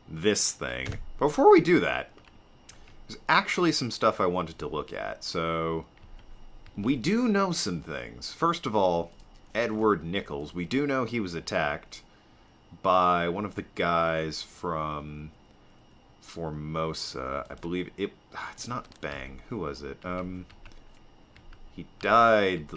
this thing. Before we do that, there's actually some stuff I wanted to look at. So, we do know some things. First of all, Edward Nichols. We do know he was attacked by one of the guys from Formosa. I believe it's not Bang. Who was it? He died.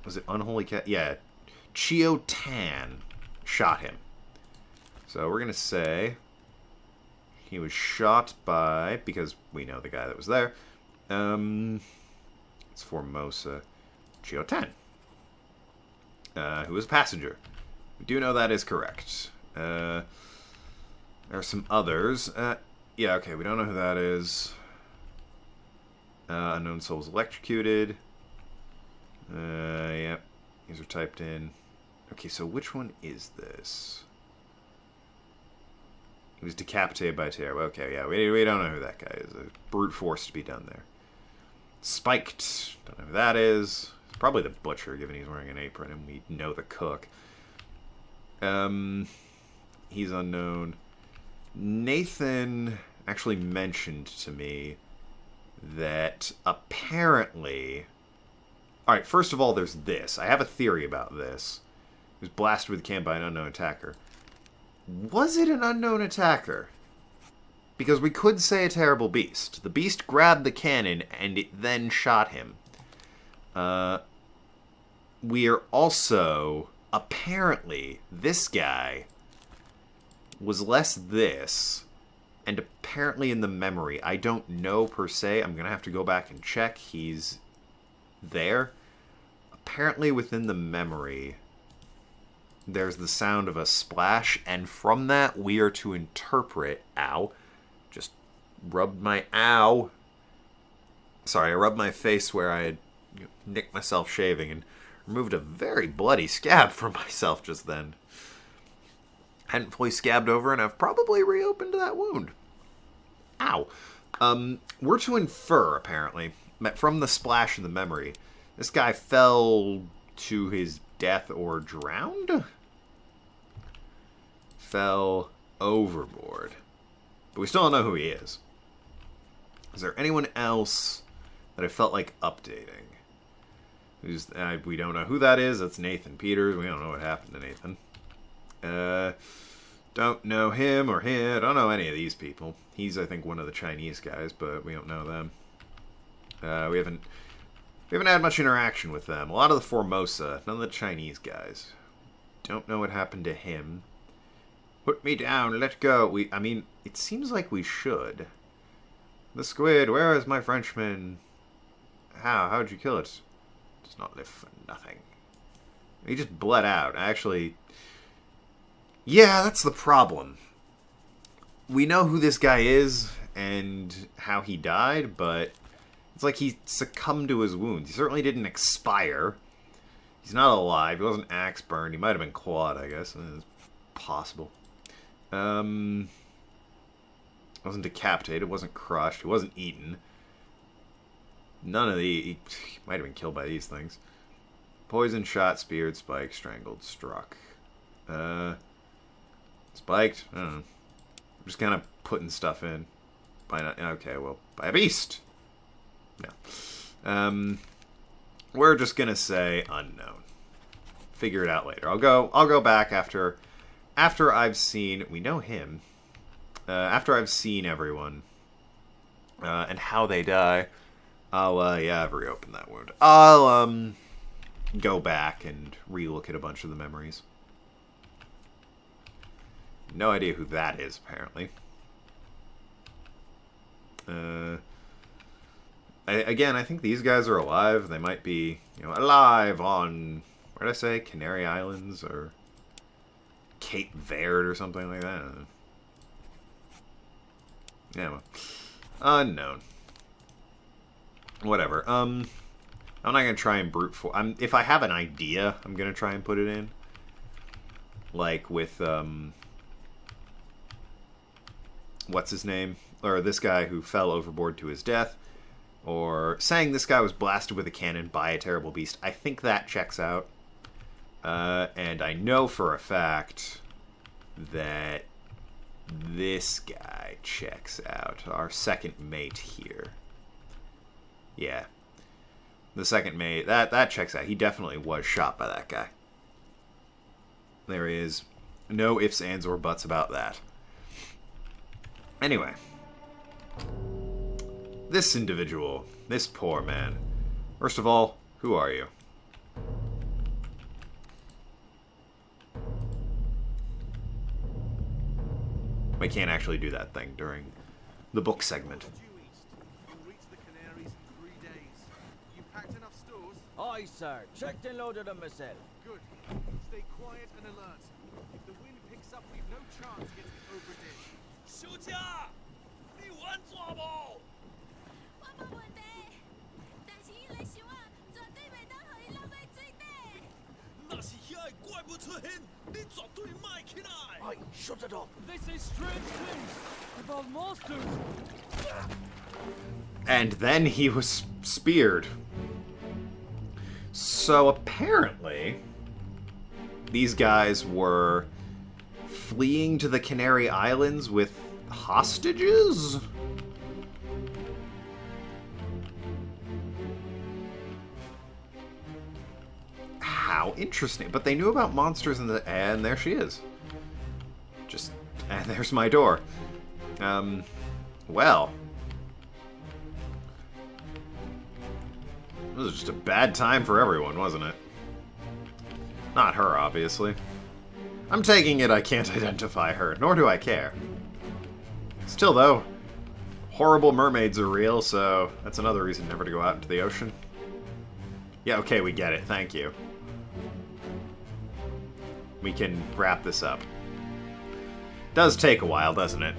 Was it Unholy Cat? Yeah. Chio Tan shot him. So we're going to say he was shot by, because we know the guy that was there. It's Formosa. Chio Tan. Who was a passenger. We do know that is correct. There are some others. Yeah, okay, we don't know who that is. Unknown soul was electrocuted. Yep. These are typed in. Okay, so which one is this? He was decapitated by Terror. Okay, yeah, we don't know who that guy is. A brute force to be done there. Spiked. Don't know who that is. It's probably the butcher, given he's wearing an apron, and we know the cook. He's unknown. Nathan actually mentioned to me that apparently... Alright, first of all, there's this. I have a theory about this. He was blasted with a can by an unknown attacker. Was it an unknown attacker? Because we could say a terrible beast. The beast grabbed the cannon and it then shot him. We are also... Apparently, this guy was less this, and apparently in the memory, I don't know per se, I'm going to have to go back and check, he's there. Apparently within the memory, there's the sound of a splash, and from that we are to interpret, just rubbed my, sorry, I rubbed my face where I had nicked myself shaving, and removed a very bloody scab from myself just then. Hadn't fully scabbed over, and I've probably reopened that wound. Ow. We're to infer, apparently, that from the splash in the memory, this guy fell to his death or drowned? Fell overboard. But we still don't know who he is. Is there anyone else that I felt like updating? We don't know who that is. That's Nathan Peters. We don't know what happened to Nathan. Don't know him or him. I don't know any of these people. He's, I think, one of the Chinese guys, but we don't know them. We haven't had much interaction with them. A lot of the Formosa, none of the Chinese guys. Don't know what happened to him. Put me down. Let go. I mean, it seems like we should. The squid. Where is my Frenchman? How'd you kill it? Does not live for nothing. He just bled out. Actually, yeah, that's the problem. We know who this guy is and how he died, but it's like he succumbed to his wounds. He certainly didn't expire. He's not alive. He wasn't axe burned. He might have been clawed, I guess. It's possible. Wasn't decapitated. Wasn't crushed. He wasn't eaten. None of he might have been killed by these things. Poisoned, shot, speared, spiked, strangled, struck. Spiked? I don't know. I'm just kind of putting stuff in. Okay, well, by a beast! No. We're just gonna say unknown. Figure it out later. I'll go back after I've seen... We know him. After I've seen everyone. And how they die... I've reopened that wound. I'll, go back and relook at a bunch of the memories. No idea who that is, apparently. I think these guys are alive. They might be, alive on, where did I say? Canary Islands, or Cape Verde, or something like that. Yeah, well, unknown. Whatever. I'm not gonna try and brute force. If I have an idea, I'm gonna try and put it in. Like with what's his name? Or this guy who fell overboard to his death. Or saying this guy was blasted with a cannon by a terrible beast. I think that checks out. And I know for a fact that This guy checks out. Our second mate here. Yeah. The second mate, that checks out. He definitely was shot by that guy. There is no ifs, ands, or buts about that. Anyway. This individual, this poor man. First of all, who are you? We can't actually do that thing during the book segment. Aye, sir. Checked and loaded them myself. Good. Stay quiet and alert. If the wind picks up, we've no chance against the Obra Dinn. 休假，你玩抓不？我冇问题，但是伊来想啊，绝对袂当互伊落来水底。那是遐个怪物出现，你绝对卖起来。 Aye, shut it up. They say strange things about monsters. And then he was speared. So apparently, these guys were fleeing to the Canary Islands with hostages? How interesting. But they knew about monsters and there she is. And there's my door. Well. This was just a bad time for everyone, wasn't it? Not her, obviously. I'm taking it I can't identify her, nor do I care. Still, though, horrible mermaids are real, so that's another reason never to go out into the ocean. Yeah, okay, we get it. Thank you. We can wrap this up. Does take a while, doesn't it?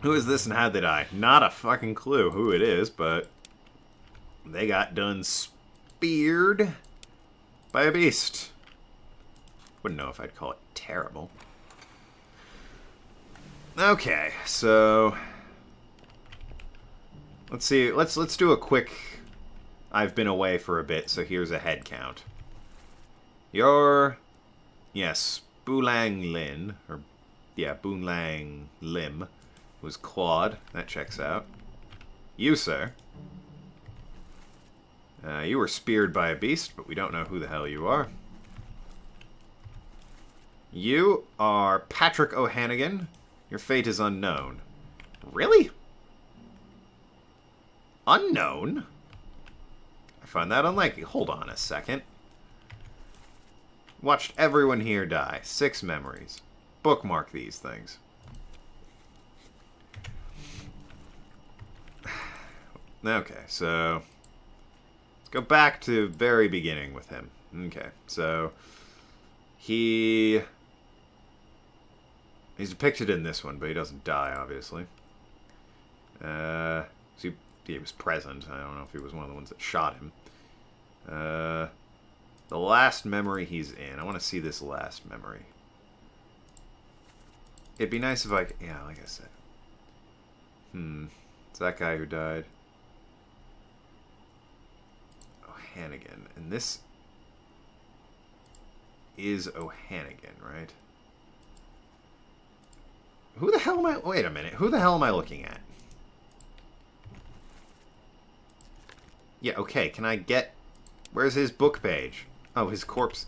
Who is this and how'd they die? Not a fucking clue who it is, but they got done speared by a beast. Wouldn't know if I'd call it terrible. Okay, so let's see. Let's do a quick. I've been away for a bit, so here's a head count. Yes, Bulang Lin, or yeah, Bulang Lim. Was Claude. That checks out. You, sir. You were speared by a beast, but we don't know who the hell you are. You are Patrick O'Hannigan. Your fate is unknown. Really? Unknown? I find that unlikely. Hold on a second. Watched everyone here die. 6 memories. Bookmark these things. Okay, so let's go back to very beginning with him. Okay, so he's depicted in this one, but he doesn't die, obviously. So he was present. I don't know if he was one of the ones that shot him. The last memory he's in. I want to see this last memory. It'd be nice if I could, yeah, like I said. It's that guy who died. O'Hannigan. And this is O'Hannigan, right? Who the hell am I... Wait a minute. Who the hell am I looking at? Yeah, okay. Can I get... Where's his book page? Oh, his corpse.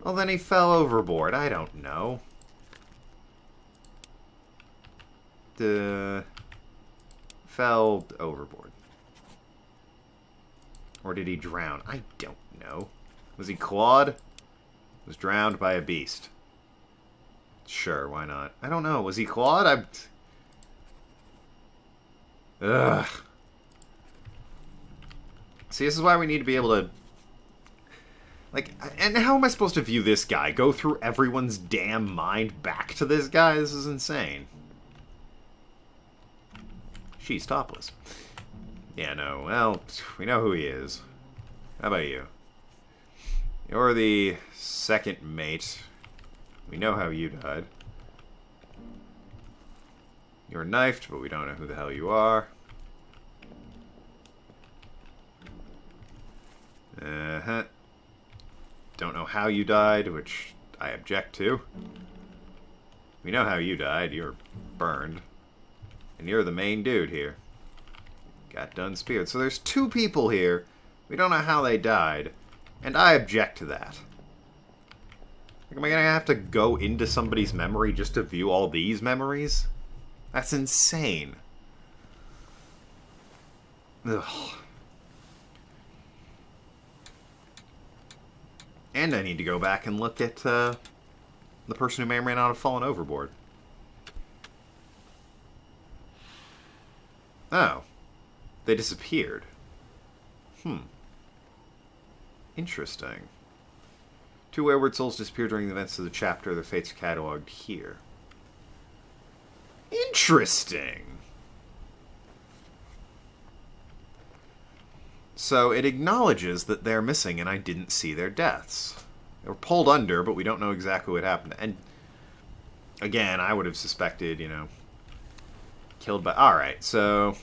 Well, then he fell overboard. I don't know. Fell overboard. Or did he drown? I don't know. Was he Claude? Was drowned by a beast. Sure, why not? I don't know. Was he Claude? Ugh. See, this is why we need to be able to... Like, and how am I supposed to view this guy? Go through everyone's damn mind back to this guy? This is insane. She's topless. Yeah, no, well, we know who he is. How about you? You're the second mate. We know how you died. You were knifed, but we don't know who the hell you are. how you died, which I object to. We know how you died. You were burned. And you're the main dude here. Got done speared. So there's 2 people here. We don't know how they died. And I object to that. Like, am I going to have to go into somebody's memory just to view all these memories? That's insane. Ugh. And I need to go back and look at the person who may or may not have fallen overboard. Oh. They disappeared. Interesting. 2 wayward souls disappeared during the events of the chapter. Their fates are cataloged here. Interesting. So it acknowledges that they're missing and I didn't see their deaths. They were pulled under, but we don't know exactly what happened. And again, I would have suspected, you know, killed by... Alright, so...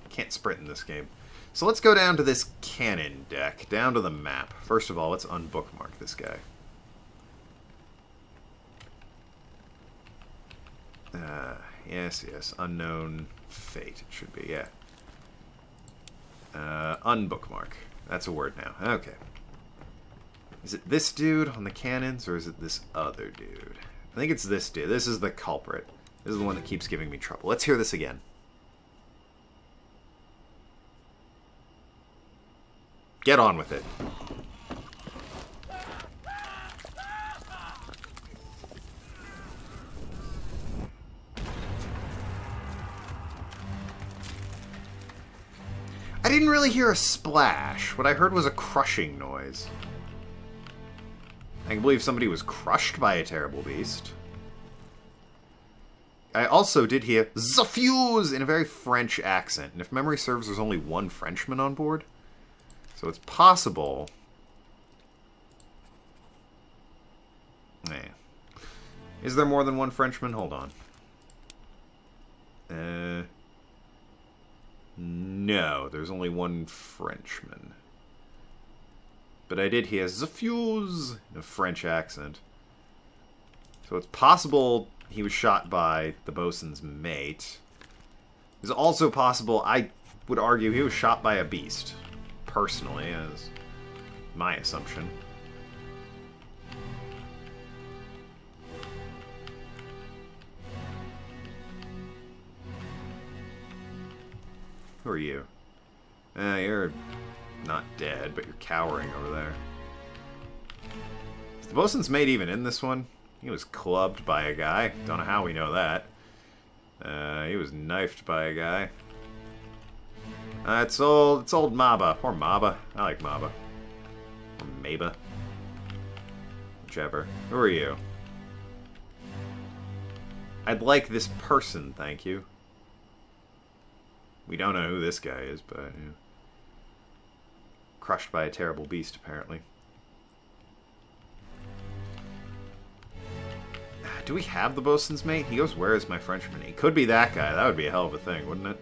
Can't sprint in this game. So let's go down to this cannon deck, down to the map. First of all, let's unbookmark this guy. Yes, unknown fate, it should be, yeah. Unbookmark. That's a word now. Okay. Is it this dude on the cannons, or is it this other dude? I think it's this dude. This is the culprit. This is the one that keeps giving me trouble. Let's hear this again. Get on with it. I didn't really hear a splash. What I heard was a crushing noise. I can believe somebody was crushed by a terrible beast. I also did hear "the fuse" in a very French accent. And if memory serves, there's only 1 Frenchman on board. So it's possible... Is there more than 1 Frenchman? Hold on. No, there's only 1 Frenchman. But I did hear "the fuse" in a French accent. So it's possible he was shot by the bosun's mate. It's also possible, I would argue, he was shot by a beast. Personally, as my assumption. Who are you? You're not dead, but you're cowering over there. Is the bosun's mate even in this one? He was clubbed by a guy. Don't know how we know that. He was knifed by a guy. It's old Maba. Poor Maba. I like Maba. Or Maba. Whichever. Who are you? I'd like this person, thank you. We don't know who this guy is, but... You know. Crushed by a terrible beast, apparently. Do we have the bosun's mate? He goes, "Where is my Frenchman?" He could be that guy. That would be a hell of a thing, wouldn't it?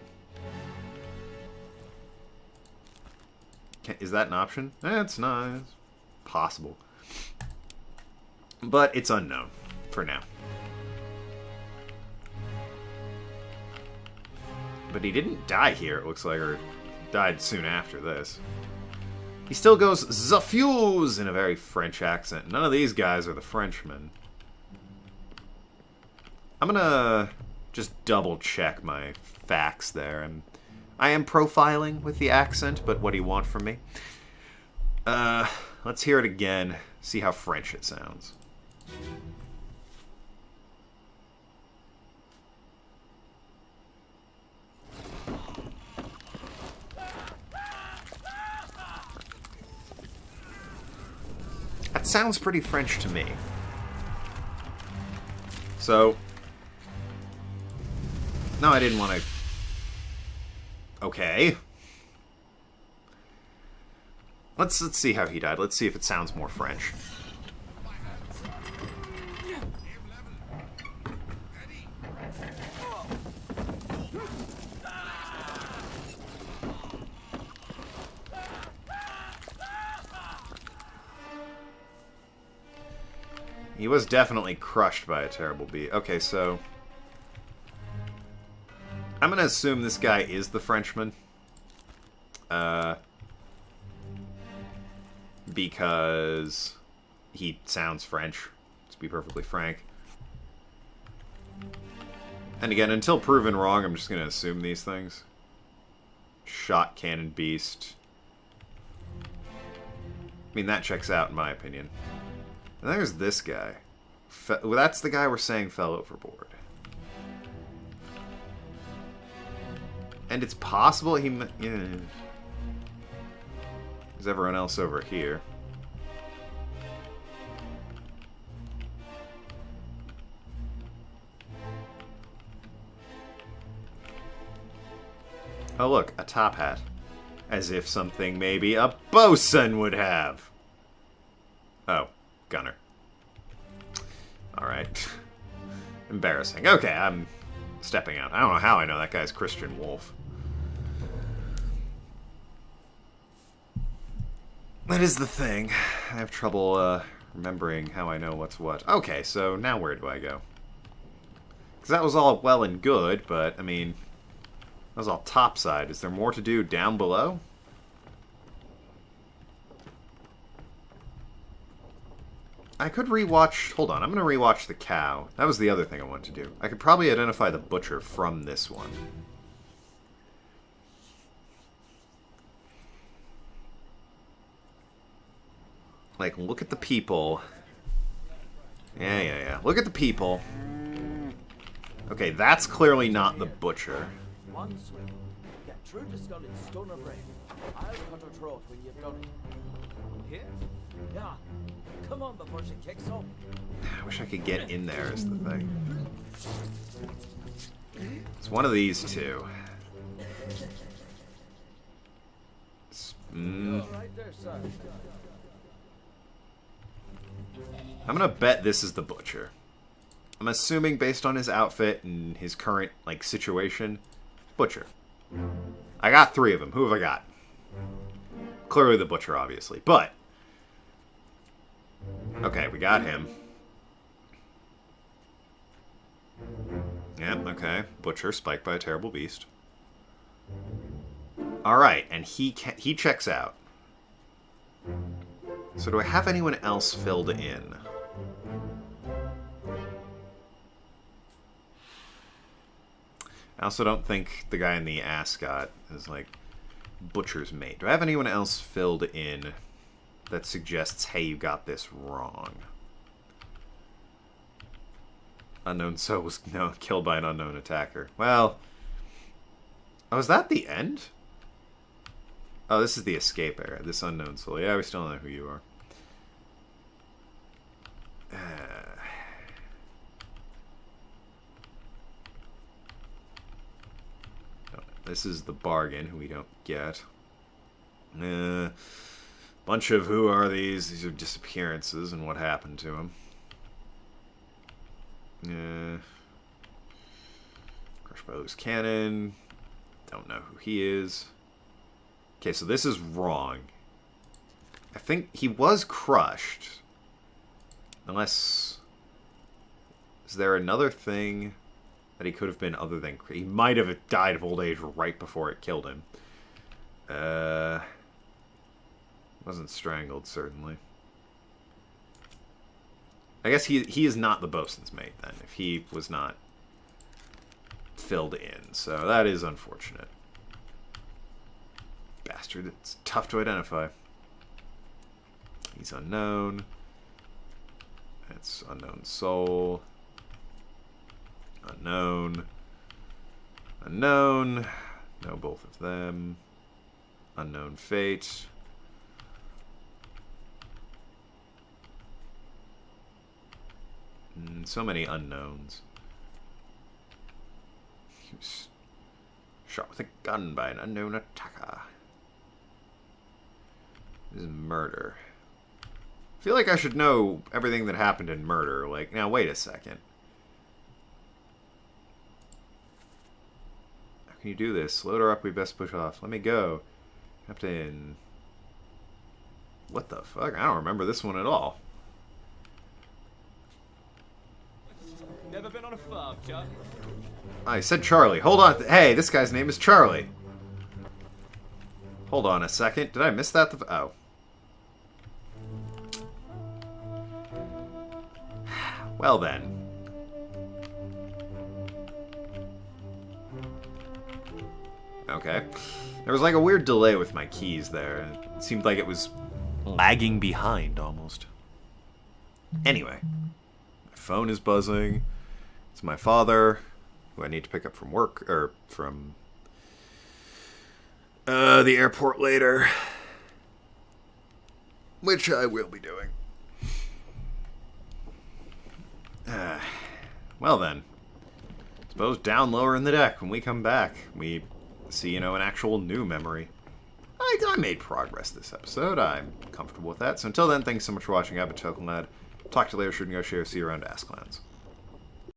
Is that an option? It's not. It's possible. But it's unknown for now. But he didn't die here, it looks like, or died soon after this. He still goes "the fuse" in a very French accent. None of these guys are the Frenchmen. I'm gonna just double check my facts there, and I am profiling with the accent, but what do you want from me? Let's hear it again, see how French it sounds. That sounds pretty French to me. So... No, I didn't want to... Okay. Let's see how he died. Let's see if it sounds more French. He was definitely crushed by a terrible beat. Okay, so... I'm gonna assume this guy is the Frenchman. Because he sounds French, to be perfectly frank. And again, until proven wrong, I'm just gonna assume these things. Shot cannon beast. I mean, that checks out in my opinion. And there's this guy. Well, that's the guy we're saying fell overboard. And it's possible he... Yeah. There's everyone else over here. Oh look, a top hat. As if something maybe a bosun would have. Oh, gunner. Alright. Embarrassing. Okay, I'm stepping out. I don't know how I know that guy's Christian Wolf. That is the thing. I have trouble remembering how I know what's what. Okay, so now where do I go? Because that was all well and good, but, I mean, that was all topside. Is there more to do down below? I could rewatch... Hold on, I'm going to rewatch the cow. That was the other thing I wanted to do. I could probably identify the butcher from this one. Like, look at the people. Yeah. Look at the people. Okay, that's clearly not the butcher. One swim. Get through the skull in stone or brain. I'll cut her throat when you've done it. Here? Yeah. Come on before she kicks up. I wish I could get in there is the thing. It's one of these two. All right there, sir. I'm gonna bet this is the butcher. I'm assuming based on his outfit and his current, like, situation. Butcher. I got 3 of them. Who have I got? Clearly the butcher, obviously. But... okay, we got him. Yep, okay. Butcher, spiked by a terrible beast. Alright, and he checks out. So do I have anyone else filled in? I also don't think the guy in the ascot is, like, butcher's mate. Do I have anyone else filled in that suggests, hey, you got this wrong? Unknown soul was killed by an unknown attacker. Well... oh, is that the end? Oh, this is the escape area. This unknown soul. Yeah, we still don't know who you are. This is the bargain, who we don't get. Bunch of who are these? These are disappearances and what happened to them. Crushed by loose cannon. Don't know who he is. Okay, so this is wrong. I think he was crushed. Unless... is there another thing that he could have been other than... he might have died of old age right before it killed him. Wasn't strangled, certainly. I guess he is not the bosun's mate, then, if he was not filled in. So that is unfortunate. Bastard, it's tough to identify. He's unknown. That's unknown soul. Unknown. Unknown. Know both of them. Unknown fate. So many unknowns. He was shot with a gun by an unknown attacker. This is murder. I feel like I should know everything that happened in murder. Like, now wait a second. How can you do this? Load her up, we best push off. Let me go. Captain. What the fuck? I don't remember this one at all. Never been on a farm, John? I said Charlie. Hold on. Hey, this guy's name is Charlie. Hold on a second. Did I miss that? Oh. Well then. Okay. There was like a weird delay with my keys there. It seemed like it was lagging behind almost. Anyway. My phone is buzzing. It's my father, who I need to pick up from work, or from the airport later. Which I will be doing. Well then. Suppose down lower in the deck when we come back, we see, an actual new memory. I made progress this episode. I'm comfortable with that. So until then, thanks so much for watching. I've been Chocolate. Talk to you later. Shouldn't go share. See you around Ask Clans.